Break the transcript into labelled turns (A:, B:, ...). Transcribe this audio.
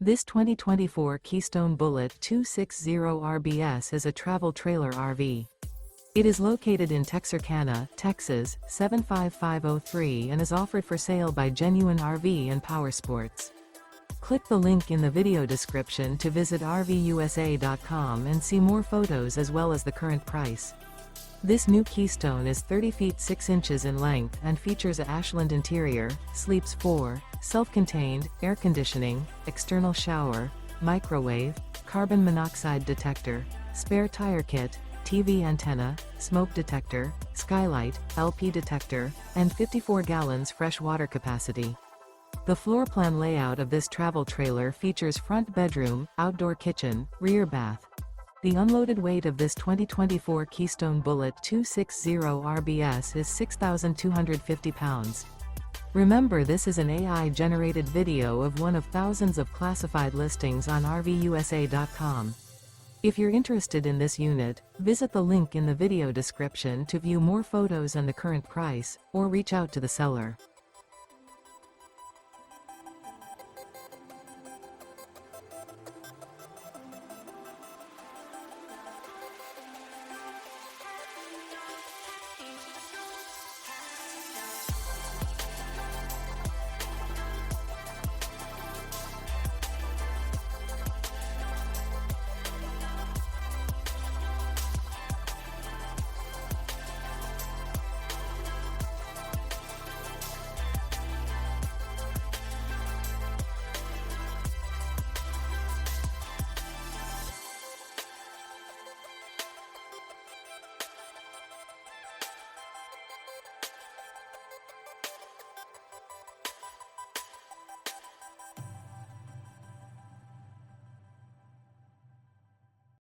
A: This 2024 Keystone Bullet 260 RBS is a travel trailer RV. It is located in Texarkana, Texas, 75503 and is offered for sale by Genuine RV and Powersports. Click the link in the video description to visit RVUSA.com and see more photos as well as the current price. This new Keystone is 30 feet 6 inches in length and features a Ashland interior, sleeps 4, self-contained, air conditioning, external shower, microwave, carbon monoxide detector, spare tire kit, TV antenna, smoke detector, Skylight, LP detector, and 54 gallons fresh water capacity. The floor plan layout of this travel trailer features front bedroom, outdoor kitchen, rear bath. The unloaded weight of this 2024 Keystone Bullet 260 RBS is 6,250 pounds. Remember, this is an AI-generated video of one of thousands of classified listings on RVUSA.com. If you're interested in this unit, visit the link in the video description to view more photos and the current price, or reach out to the seller.